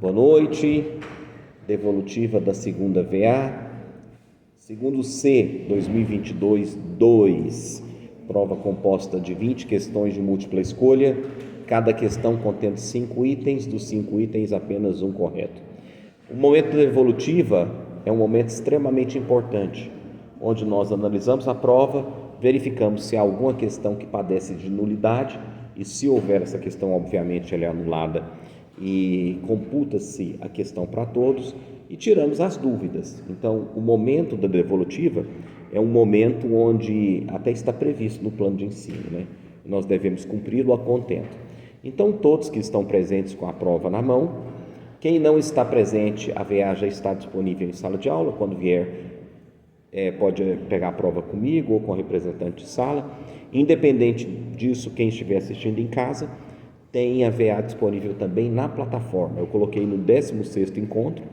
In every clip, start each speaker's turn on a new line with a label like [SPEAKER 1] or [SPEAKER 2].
[SPEAKER 1] Boa noite, devolutiva da segunda VA, segundo C, 2022-2, prova composta de 20 questões de múltipla escolha, cada questão contendo 5 itens, dos 5 itens apenas um correto. O momento da devolutiva é um momento extremamente importante, onde nós analisamos a prova, verificamos se há alguma questão que padece de nulidade, e se houver essa questão, obviamente, ela é anulada e computa-se a questão para todos e tiramos as dúvidas. Então, o momento da devolutiva é um momento onde até está previsto no plano de ensino, né? Nós devemos cumpri-lo a contento. Então, todos que estão presentes com a prova na mão, quem não está presente, a VA já está disponível em sala de aula, quando vier pode pegar a prova comigo ou com o representante de sala. Independente disso, quem estiver assistindo em casa, tem a VA disponível também na plataforma. Eu coloquei no 16º encontro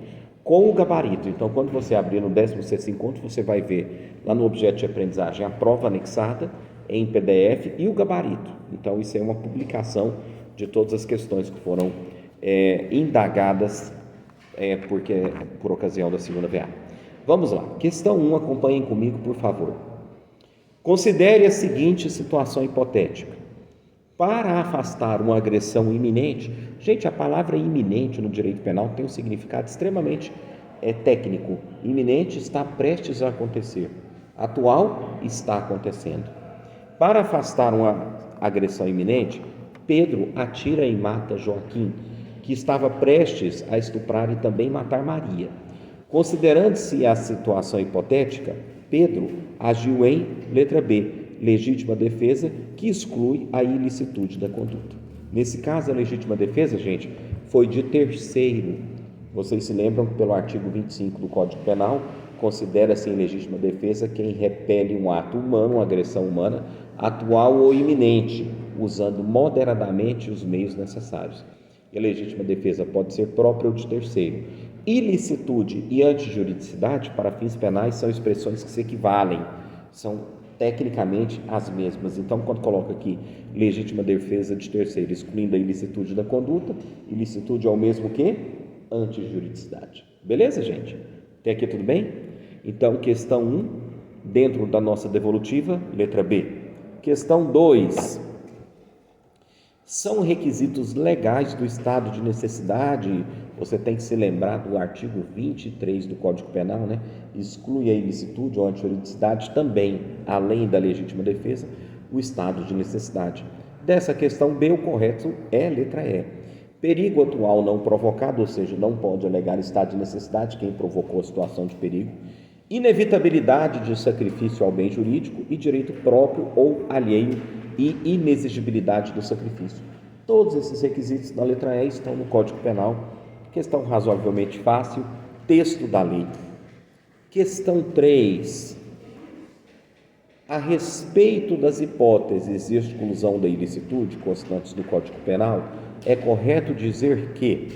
[SPEAKER 1] com o gabarito. Então, quando você abrir no 16º encontro, você vai ver lá no objeto de aprendizagem a prova anexada em PDF e o gabarito. Então, isso é uma publicação de todas as questões que foram indagadas por ocasião da segunda VA. Vamos lá. Questão 1, acompanhem comigo, por favor. Considere a seguinte situação hipotética. Para afastar uma agressão iminente, gente, a palavra iminente no direito penal tem um significado extremamente técnico. Iminente está prestes a acontecer. Atual está acontecendo. Para afastar uma agressão iminente, Pedro atira e mata Joaquim, que estava prestes a estuprar e também matar Maria. Considerando-se a situação hipotética, Pedro agiu em letra B, legítima defesa, que exclui a ilicitude da conduta. Nesse caso, a legítima defesa, gente, foi de terceiro. Vocês se lembram que pelo artigo 25 do Código Penal, considera-se em legítima defesa quem repele um ato humano, uma agressão humana, atual ou iminente, usando moderadamente os meios necessários. E a legítima defesa pode ser própria ou de terceiro. Ilicitude e antijuridicidade, para fins penais, são expressões que se equivalem, são tecnicamente as mesmas. Então, quando coloca aqui legítima defesa de terceiro, excluindo a ilicitude da conduta, ilicitude é o mesmo que antijuridicidade. Beleza, gente? Até aqui tudo bem? Então, questão 1, dentro da nossa devolutiva, letra B. Questão 2. São requisitos legais do estado de necessidade. Você tem que se lembrar do artigo 23 do Código Penal, né? Exclui a ilicitude ou a antijuridicidade também, além da legítima defesa, o estado de necessidade. Dessa questão B, o correto é a letra E. Perigo atual não provocado, ou seja, não pode alegar estado de necessidade quem provocou a situação de perigo. Inevitabilidade de sacrifício ao bem jurídico e direito próprio ou alheio e inexigibilidade do sacrifício. Todos esses requisitos da letra E estão no Código Penal. Questão razoavelmente fácil, texto da lei. Questão 3. A respeito das hipóteses de exclusão da ilicitude constantes do Código Penal, é correto dizer que,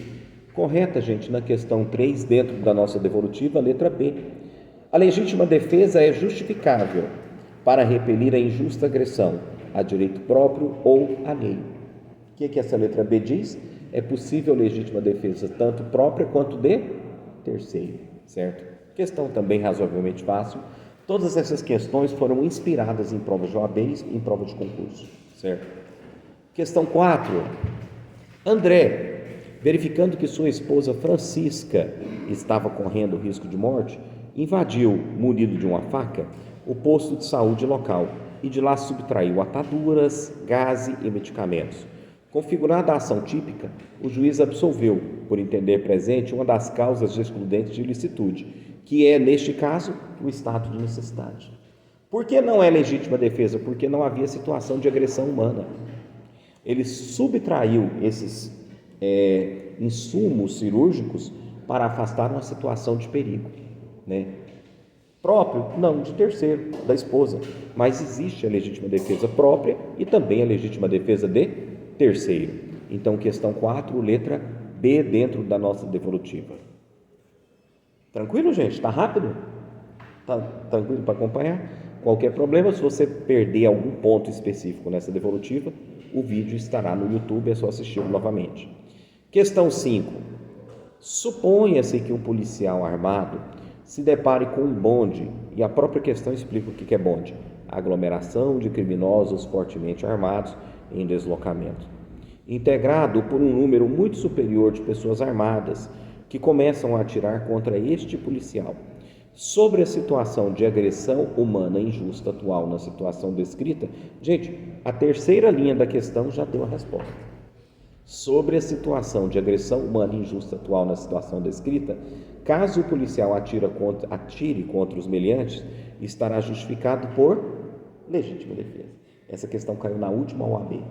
[SPEAKER 1] correta, gente, na questão 3, dentro da nossa devolutiva, letra B, a legítima defesa é justificável para repelir a injusta agressão a direito próprio ou alheio. O que essa letra B diz? É possível legítima defesa tanto própria quanto de terceiro, certo? Questão também razoavelmente fácil. Todas essas questões foram inspiradas em provas de OAB e em prova de concurso, certo? Questão 4. André, verificando que sua esposa Francisca estava correndo risco de morte, invadiu, munido de uma faca, o posto de saúde local e de lá subtraiu ataduras, gaze e medicamentos. Configurada a ação típica, o juiz absolveu, por entender presente, uma das causas excludentes de ilicitude, que é, neste caso, o estado de necessidade. Por que não é legítima defesa? Porque não havia situação de agressão humana. Ele subtraiu esses insumos cirúrgicos para afastar uma situação de perigo, né? Próprio? Não, de terceiro, da esposa. Mas existe a legítima defesa própria e também a legítima defesa de terceiro. Então, questão 4, letra B, dentro da nossa devolutiva. Tranquilo, gente? Está rápido? Está tranquilo para acompanhar? Qualquer problema, se você perder algum ponto específico nessa devolutiva, o vídeo estará no YouTube, é só assistir novamente. Questão 5. Suponha-se que um policial armado se depare com um bonde, e a própria questão explica o que é bonde: aglomeração de criminosos fortemente armados em deslocamento, integrado por um número muito superior de pessoas armadas que começam a atirar contra este policial. Sobre a situação de agressão humana injusta atual na situação descrita, gente, a terceira linha da questão já deu a resposta. Sobre a situação de agressão humana injusta atual na situação descrita, caso o policial atire contra os meliantes, estará justificado por legítima defesa. Essa questão caiu na última OAB.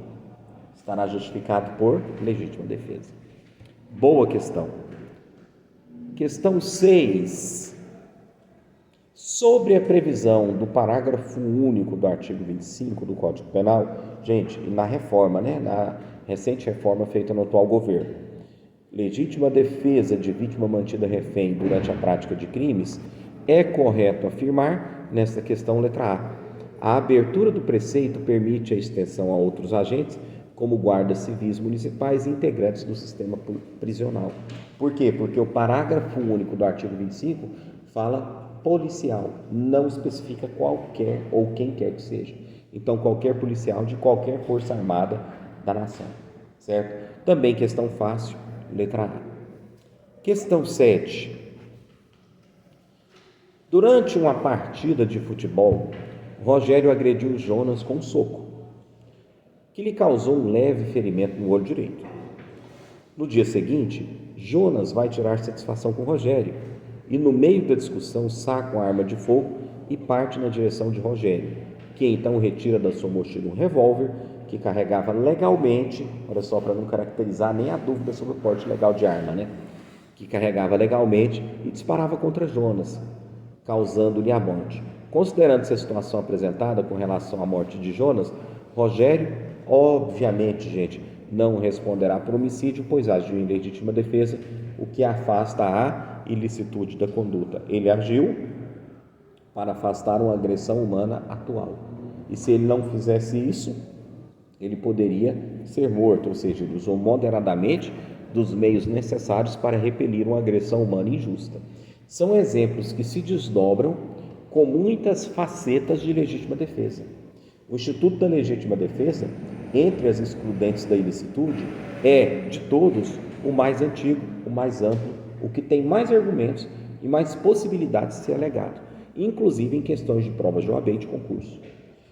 [SPEAKER 1] Estará justificado por legítima defesa. Boa questão. Questão 6. Sobre a previsão do parágrafo único do artigo 25 do Código Penal, gente, na reforma, na recente reforma feita no atual governo, legítima defesa de vítima mantida refém durante a prática de crimes, é correto afirmar, nesta questão letra A abertura do preceito permite a extensão a outros agentes, como guardas civis municipais e integrantes do sistema prisional. Por quê? Porque o parágrafo único do artigo 25 fala policial, não especifica qualquer ou quem quer que seja. Então, qualquer policial de qualquer força armada da nação, certo? Também questão fácil, letra A. Questão 7. Durante uma partida de futebol, Rogério agrediu Jonas com um soco, que lhe causou um leve ferimento no olho direito. No dia seguinte, Jonas vai tirar satisfação com Rogério e, no meio da discussão, saca uma arma de fogo e parte na direção de Rogério, que então retira da sua mochila um revólver que carregava legalmente, olha só, para não caracterizar nem a dúvida sobre o porte legal de arma, que carregava legalmente e disparava contra Jonas, causando-lhe a morte. Considerando-se a situação apresentada com relação à morte de Jonas, Rogério, obviamente, gente, não responderá por homicídio, pois agiu em legítima defesa, o que afasta a ilicitude da conduta. Ele agiu para afastar uma agressão humana atual. E se ele não fizesse isso, ele poderia ser morto, ou seja, ele usou moderadamente dos meios necessários para repelir uma agressão humana injusta. São exemplos que se desdobram com muitas facetas de legítima defesa. O Instituto da Legítima Defesa, entre as excludentes da ilicitude, é, de todos, o mais antigo, o mais amplo, o que tem mais argumentos e mais possibilidades de ser alegado, inclusive em questões de provas de OAB e de concurso.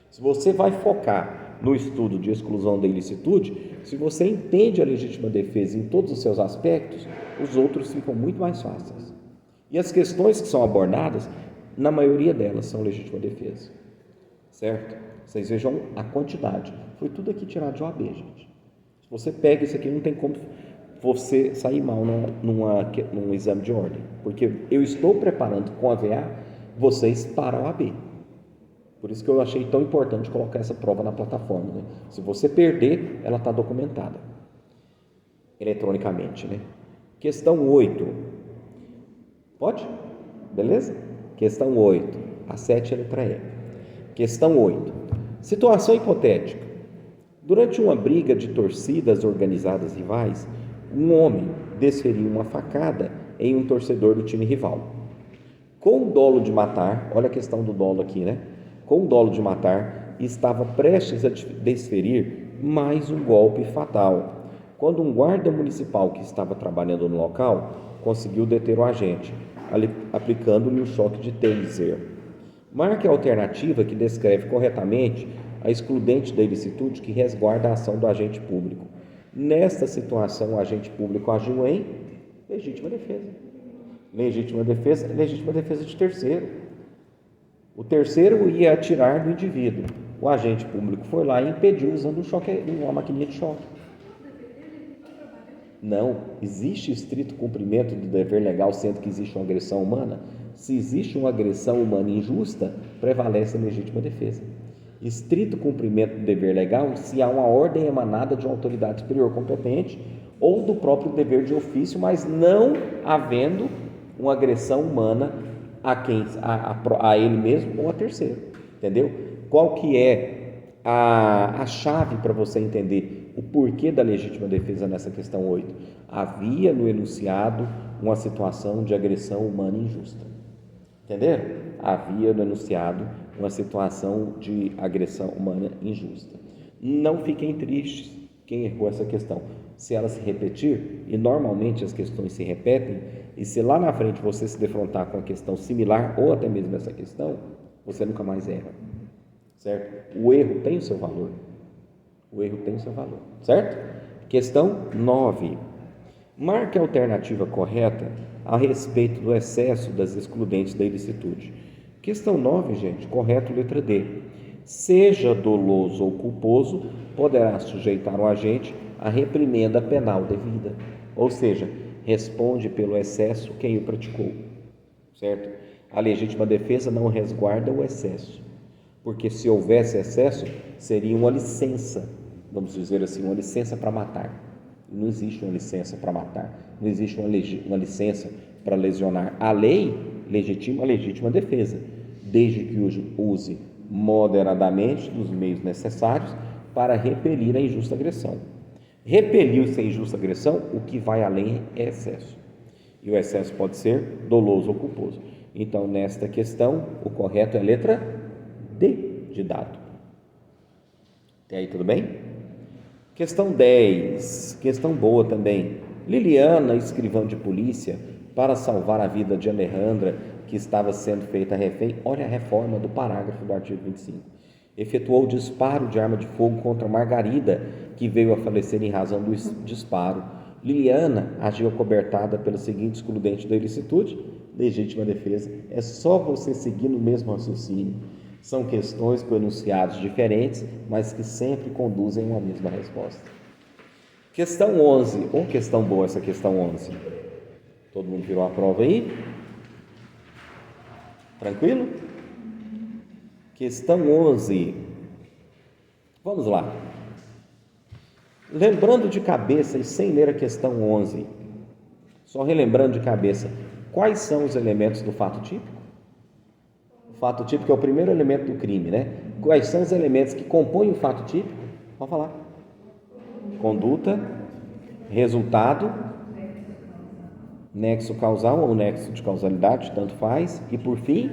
[SPEAKER 1] Se você vai focar no estudo de exclusão da ilicitude, se você entende a legítima defesa em todos os seus aspectos, os outros ficam muito mais fáceis. E as questões que são abordadas, na maioria delas, são legítima defesa. Certo? Vocês vejam a quantidade. Foi tudo aqui tirado de OAB, gente. Se você pega isso aqui, não tem como você sair mal num exame de ordem. Porque eu estou preparando com a VA vocês para a OAB. Por isso que eu achei tão importante colocar essa prova na plataforma. Se você perder, ela está documentada eletronicamente. Questão 8. Pode? Beleza? Questão 8. A 7 é a letra E. Questão 8. Situação hipotética. Durante uma briga de torcidas organizadas rivais, um homem desferiu uma facada em um torcedor do time rival. Com o dolo de matar, olha a questão do dolo aqui, Com o dolo de matar, estava prestes a desferir mais um golpe fatal, quando um guarda municipal que estava trabalhando no local conseguiu deter o agente, aplicando-lhe o choque de taser. Marque a alternativa que descreve corretamente a excludente da ilicitude que resguarda a ação do agente público. Nesta situação, o agente público agiu em legítima defesa. Legítima defesa de terceiro. O terceiro ia atirar no indivíduo. O agente público foi lá e impediu usando uma maquininha de choque. Não, existe estrito cumprimento do dever legal, sendo que existe uma agressão humana. Se existe uma agressão humana injusta, prevalece a legítima defesa. Estrito cumprimento do dever legal se há uma ordem emanada de uma autoridade superior competente ou do próprio dever de ofício, mas não havendo uma agressão humana a ele mesmo ou a terceiro. Entendeu? Qual que é a chave para você entender o porquê da legítima defesa nessa questão 8? Havia no enunciado uma situação de agressão humana injusta. Entenderam? Havia no enunciado uma situação de agressão humana injusta. Não fiquem tristes quem errou essa questão. Se ela se repetir, e normalmente as questões se repetem, e se lá na frente você se defrontar com uma questão similar, ou até mesmo essa questão, você nunca mais erra. Certo? O erro tem o seu valor. O erro tem o seu valor. Certo? Questão 9. Marque a alternativa correta a respeito do excesso das excludentes da ilicitude. Questão 9, gente, correto, letra D. Seja doloso ou culposo, poderá sujeitar o agente à reprimenda penal devida. Ou seja, responde pelo excesso quem o praticou. Certo? A legítima defesa não resguarda o excesso, porque se houvesse excesso, seria uma licença, vamos dizer assim, uma licença para matar. Não existe uma licença para matar, não existe uma licença para lesionar. A lei legitima a legítima defesa, desde que use moderadamente dos meios necessários para repelir a injusta agressão. Repeliu-se a injusta agressão, o que vai além é excesso. E o excesso pode ser doloso ou culposo. Então, nesta questão, o correto é a letra D de dado. Até aí, tudo bem? Questão 10, questão boa também. Liliana, escrivã de polícia, para salvar a vida de Alejandra, que estava sendo feita refém, olha a reforma do parágrafo do artigo 25. Efetuou disparo de arma de fogo contra Margarida, que veio a falecer em razão do disparo. Liliana agiu acobertada pela seguinte excludente da ilicitude, legítima defesa. É só você seguir no mesmo raciocínio. São questões com enunciados diferentes, mas que sempre conduzem a uma mesma resposta. Questão 11, ou questão boa essa questão 11. Todo mundo virou a prova aí? Tranquilo? Questão 11. Vamos lá. Lembrando de cabeça e sem ler a questão 11, só relembrando de cabeça, quais são os elementos do fato típico? O fato típico é o primeiro elemento do crime, né? Quais são os elementos que compõem o fato típico? Vamos falar. Conduta, resultado, nexo causal ou nexo de causalidade, tanto faz, e por fim,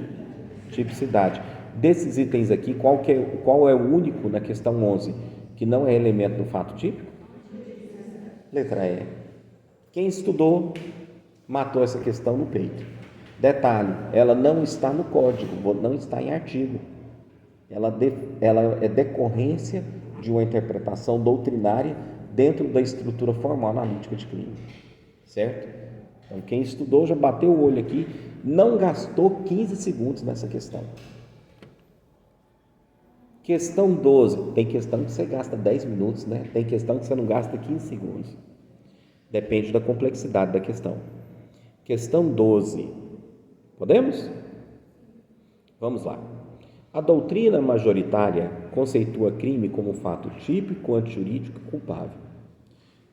[SPEAKER 1] tipicidade. Desses itens aqui, qual é o único na questão 11 que não é elemento do fato típico? Letra E. Quem estudou, matou essa questão no peito. Detalhe, ela não está no código, não está em artigo. Ela é decorrência de uma interpretação doutrinária dentro da estrutura formal analítica de crime. Certo? Então, quem estudou já bateu o olho aqui, não gastou 15 segundos nessa questão. Questão 12. Tem questão que você gasta 10 minutos, né? Tem questão que você não gasta 15 segundos. Depende da complexidade da questão. Questão 12. Podemos? Vamos lá. A doutrina majoritária conceitua crime como fato típico, antijurídico e culpável.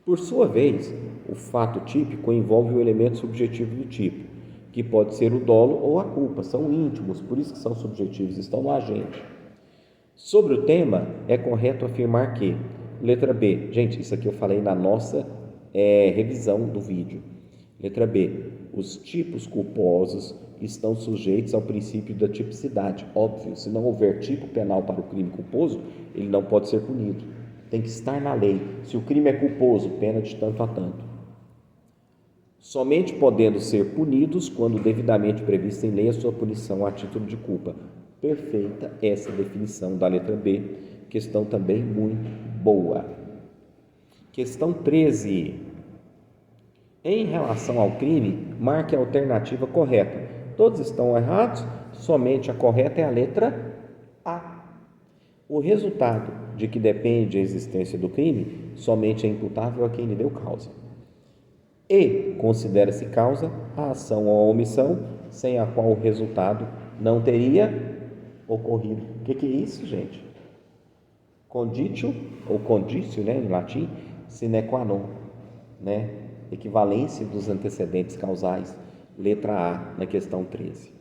[SPEAKER 1] Por sua vez, o fato típico envolve o elemento subjetivo do tipo, que pode ser o dolo ou a culpa. São íntimos, por isso que são subjetivos, estão no agente. Sobre o tema, é correto afirmar que, letra B, gente, isso aqui eu falei na nossa revisão do vídeo. Letra B, os tipos culposos estão sujeitos ao princípio da tipicidade. Óbvio, se não houver tipo penal para o crime culposo, ele não pode ser punido. Tem que estar na lei. Se o crime é culposo, pena de tanto a tanto. Somente podendo ser punidos quando devidamente prevista em lei a sua punição a título de culpa. Perfeita essa definição da letra B. Questão também muito boa. Questão 13. Em relação ao crime, marque a alternativa correta. Todos estão errados, somente a correta é a letra A. O resultado de que depende a existência do crime somente é imputável a quem lhe deu causa. E considera-se causa a ação ou a omissão sem a qual o resultado não teria ocorrido. O que é isso, gente? Conditio, ou conditio, né, em latim, sine qua non, né? Equivalência dos antecedentes causais, letra A, na questão 13.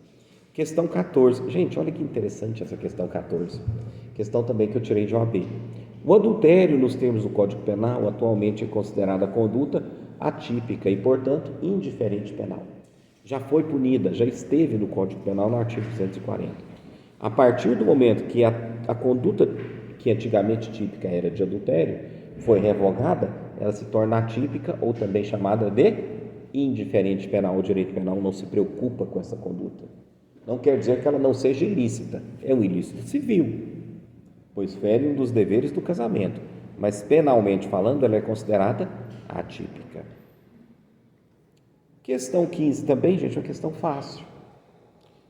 [SPEAKER 1] Questão 14. Gente, olha que interessante essa questão 14. Questão também que eu tirei de OAB. O adultério, nos termos do Código Penal, atualmente é considerada conduta atípica e, portanto, indiferente penal. Já foi punida, já esteve no Código Penal no artigo 240. A partir do momento que a conduta que antigamente típica era de adultério foi revogada, ela se torna atípica ou também chamada de indiferente penal. O direito penal não se preocupa com essa conduta. Não quer dizer que ela não seja ilícita, é um ilícito civil, pois fere um dos deveres do casamento, mas penalmente falando ela é considerada atípica. Questão 15 também, gente, é uma questão fácil.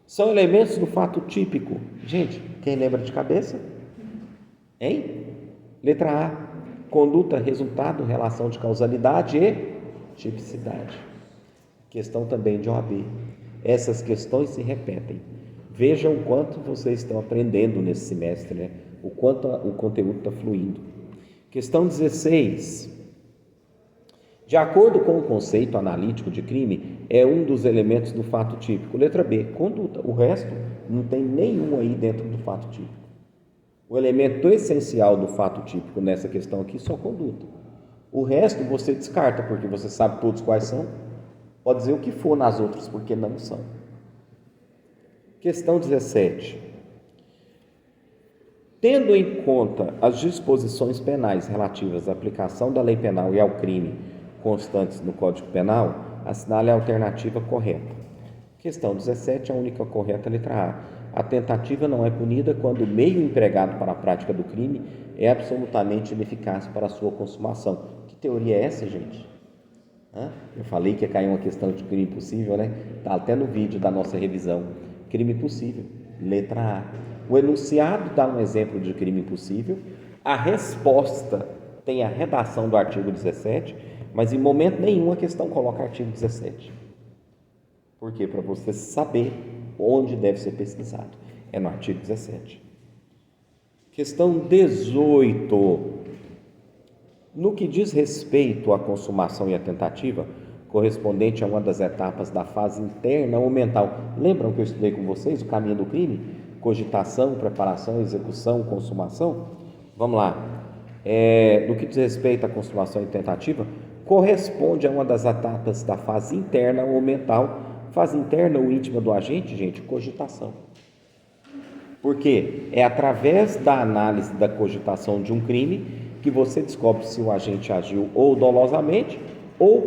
[SPEAKER 1] São elementos do fato típico. Gente, quem lembra de cabeça? Hein? Letra A, conduta, resultado, relação de causalidade e tipicidade. Questão também de OAB. Essas questões se repetem. Vejam o quanto vocês estão aprendendo nesse semestre, né? O quanto o conteúdo está fluindo. Questão 16. De acordo com o conceito analítico de crime, é um dos elementos do fato típico. Letra B, conduta. O resto não tem nenhum aí dentro do fato típico. O elemento essencial do fato típico nessa questão aqui é só conduta. O resto você descarta, porque você sabe todos quais são. Pode dizer o que for nas outras, porque não são. Questão 17. Tendo em conta as disposições penais relativas à aplicação da lei penal e ao crime constantes no Código Penal, assinale a alternativa correta. Questão 17, a única correta, letra A. A tentativa não é punida quando o meio empregado para a prática do crime é absolutamente ineficaz para a sua consumação. Que teoria é essa, gente? Eu falei que ia cair uma questão de crime possível, né? Está até no vídeo da nossa revisão. Crime possível, letra A. O enunciado dá um exemplo de crime possível. A resposta tem a redação do artigo 17, mas em momento nenhum a questão coloca artigo 17. Por quê? Para você saber onde deve ser pesquisado. É no artigo 17. Questão 18. No que diz respeito à consumação e à tentativa, correspondente a uma das etapas da fase interna ou mental. Lembram que eu estudei com vocês o caminho do crime? Cogitação, preparação, execução, consumação? Vamos lá. No que diz respeito à consumação e tentativa, corresponde a uma das etapas da fase interna ou mental. Fase interna ou íntima do agente, gente, cogitação. Porque é através da análise da cogitação de um crime que você descobre se o agente agiu ou dolosamente ou